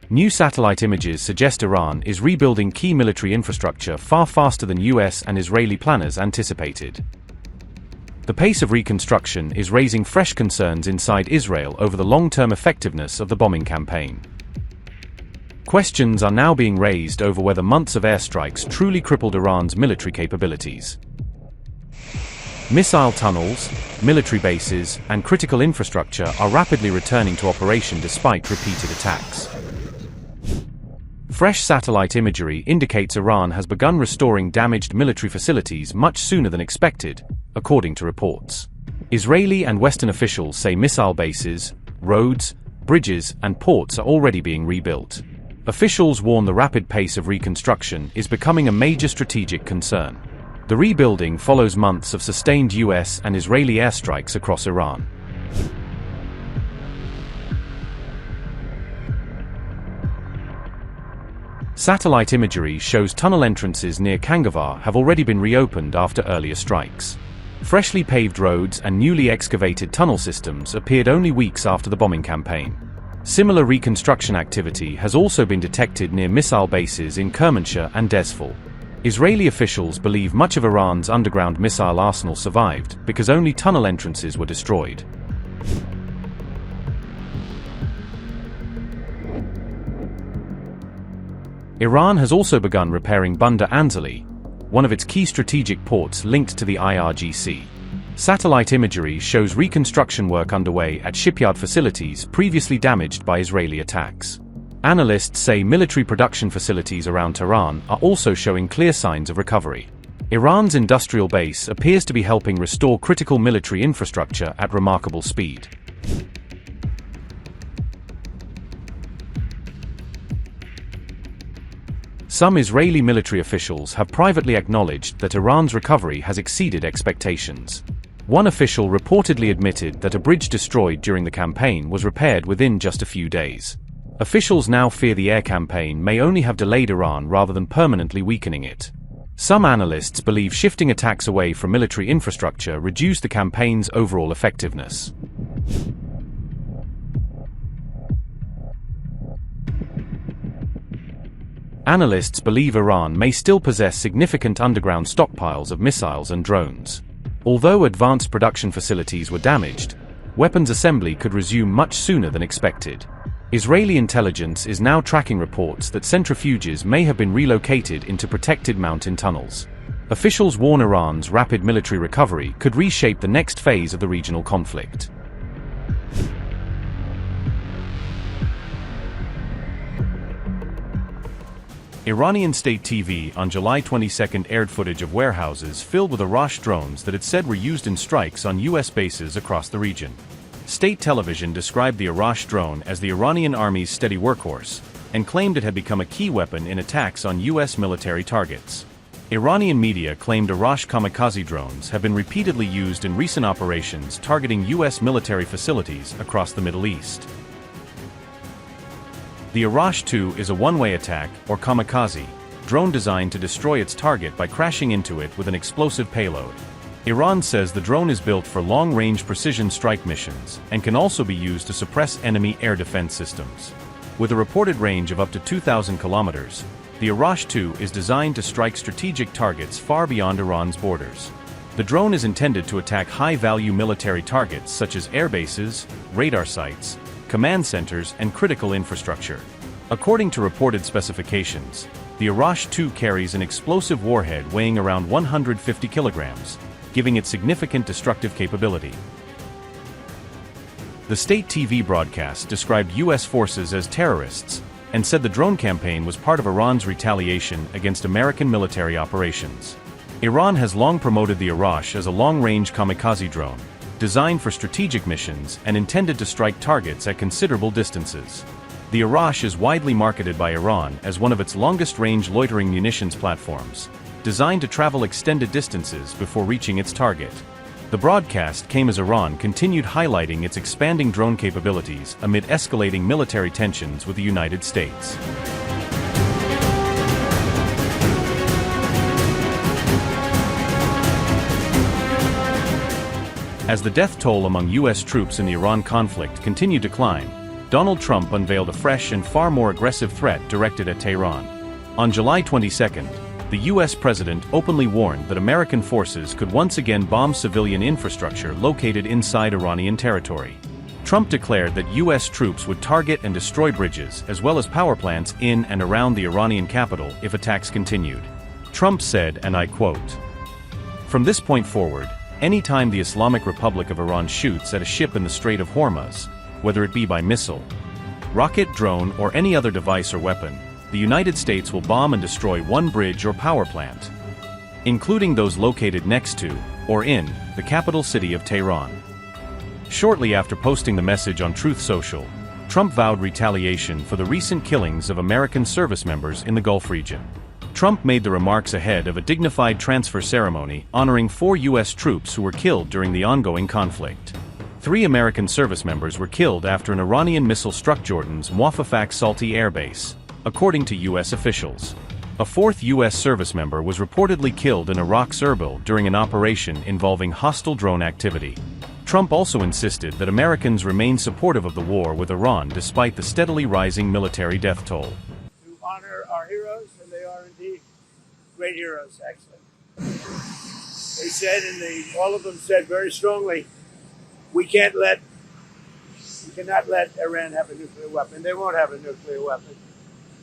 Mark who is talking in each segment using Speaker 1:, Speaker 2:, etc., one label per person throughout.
Speaker 1: New satellite images suggest Iran is rebuilding key military infrastructure far faster than US and Israeli planners anticipated. The pace of reconstruction is raising fresh concerns inside Israel over the long-term effectiveness of the bombing campaign. Questions are now being raised over whether months of airstrikes truly crippled Iran's military capabilities. Missile tunnels, military bases, and critical infrastructure are rapidly returning to operation despite repeated attacks. Fresh satellite imagery indicates Iran has begun restoring damaged military facilities much sooner than expected, according to reports. Israeli and Western officials say missile bases, roads, bridges, and ports are already being rebuilt. Officials warn the rapid pace of reconstruction is becoming a major strategic concern. The rebuilding follows months of sustained US and Israeli airstrikes across Iran. Satellite imagery shows tunnel entrances near Kangavar have already been reopened after earlier strikes. Freshly paved roads and newly excavated tunnel systems appeared only weeks after the bombing campaign. Similar reconstruction activity has also been detected near missile bases in Kermanshah and Desfal. Israeli officials believe much of Iran's underground missile arsenal survived because only tunnel entrances were destroyed. Iran has also begun repairing Bandar Anzali, one of its key strategic ports linked to the IRGC. Satellite imagery shows reconstruction work underway at shipyard facilities previously damaged by Israeli attacks. Analysts say military production facilities around Tehran are also showing clear signs of recovery. Iran's industrial base appears to be helping restore critical military infrastructure at remarkable speed. Some Israeli military officials have privately acknowledged that Iran's recovery has exceeded expectations. One official reportedly admitted that a bridge destroyed during the campaign was repaired within just a few days. Officials now fear the air campaign may only have delayed Iran rather than permanently weakening it. Some analysts believe shifting attacks away from military infrastructure reduced the campaign's overall effectiveness. Analysts believe Iran may still possess significant underground stockpiles of missiles and drones. Although advanced production facilities were damaged, weapons assembly could resume much sooner than expected. Israeli intelligence is now tracking reports that centrifuges may have been relocated into protected mountain tunnels. Officials warn Iran's rapid military recovery could reshape the next phase of the regional conflict. Iranian state TV on July 22 aired footage of warehouses filled with Arash drones that it said were used in strikes on US bases across the region. State television described the Arash drone as the Iranian army's steady workhorse, and claimed it had become a key weapon in attacks on US military targets. Iranian media claimed Arash kamikaze drones have been repeatedly used in recent operations targeting US military facilities across the Middle East. The Arash 2 is a one-way attack, or kamikaze, drone designed to destroy its target by crashing into it with an explosive payload. Iran says the drone is built for long-range precision strike missions, and can also be used to suppress enemy air defense systems. With a reported range of up to 2,000 kilometers, the Arash 2 is designed to strike strategic targets far beyond Iran's borders. The drone is intended to attack high-value military targets such as air bases, radar sites, command centers, and critical infrastructure. According to reported specifications, the Arash 2 carries an explosive warhead weighing around 150 kilograms, giving it significant destructive capability. The state TV broadcast described US forces as terrorists, and said the drone campaign was part of Iran's retaliation against American military operations. Iran has long promoted the Arash as a long-range kamikaze drone, designed for strategic missions and intended to strike targets at considerable distances. The Arash is widely marketed by Iran as one of its longest-range loitering munitions platforms, designed to travel extended distances before reaching its target. The broadcast came as Iran continued highlighting its expanding drone capabilities amid escalating military tensions with the United States. As the death toll among US troops in the Iran conflict continued to climb, Donald Trump unveiled a fresh and far more aggressive threat directed at Tehran. On July 22, the U.S. president openly warned that American forces could once again bomb civilian infrastructure located inside Iranian territory. Trump declared that U.S. troops would target and destroy bridges as well as power plants in and around the Iranian capital if attacks continued. Trump said, and I quote, "From this point forward, anytime the Islamic Republic of Iran shoots at a ship in the Strait of Hormuz, whether it be by missile, rocket, drone, or any other device or weapon, the United States will bomb and destroy one bridge or power plant, including those located next to, or in, the capital city of Tehran." Shortly after posting the message on Truth Social, Trump vowed retaliation for the recent killings of American service members in the Gulf region. Trump made the remarks ahead of a dignified transfer ceremony honoring 4 U.S. troops who were killed during the ongoing conflict. 3 American service members were killed after an Iranian missile struck Jordan's Muwafaqat Salti air base, according to U.S. officials. A 4th U.S. service member was reportedly killed in Iraq's Erbil during an operation involving hostile drone activity. Trump also insisted that Americans remain supportive of the war with Iran despite the steadily rising military death toll.
Speaker 2: To honor our heroes, and they are indeed great heroes, excellent. They said, and all of them said very strongly, we cannot let Iran have a nuclear weapon. They won't have a nuclear weapon.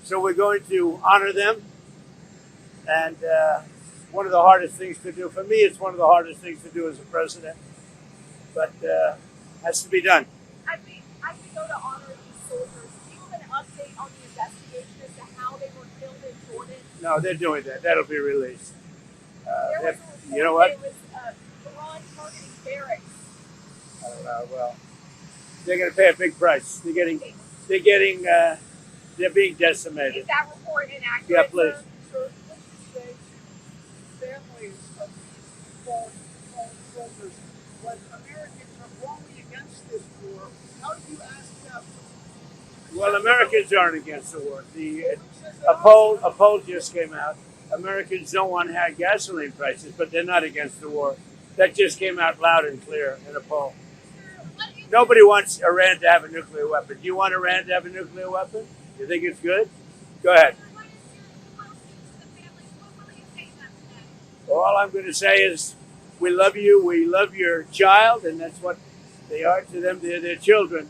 Speaker 2: So we're going to honor them. And one of the hardest things to do, for me, it's one of the hardest things to do as a president. But has to be done.
Speaker 3: As we go to honor these soldiers, do you have an update on the investigation as to how they were killed in Jordan?
Speaker 2: No, they're doing that. That'll be released.
Speaker 3: You know what? It was Iran targeting barracks.
Speaker 2: I don't know. Well, they're going to pay a big price. They're being decimated.
Speaker 3: Is that report inaccurate?
Speaker 2: Yeah, please.
Speaker 4: Sir, let's just say to families of these fallen soldiers, when Americans are wrongly against this war, how do you ask them?
Speaker 2: Well, Americans aren't against the war. A poll just came out. Americans don't want high gasoline prices, but they're not against the war. That just came out loud and clear in a poll. Nobody wants Iran to have a nuclear weapon. Do you want Iran to have a nuclear weapon? You think it's good? Go ahead. All I'm going to say is we love you. We love your child, and that's what they are to them. They're their children.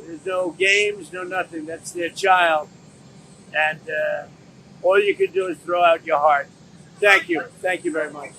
Speaker 2: There's no games, no nothing. That's their child. And all you can do is throw out your heart. Thank you. Thank you very much.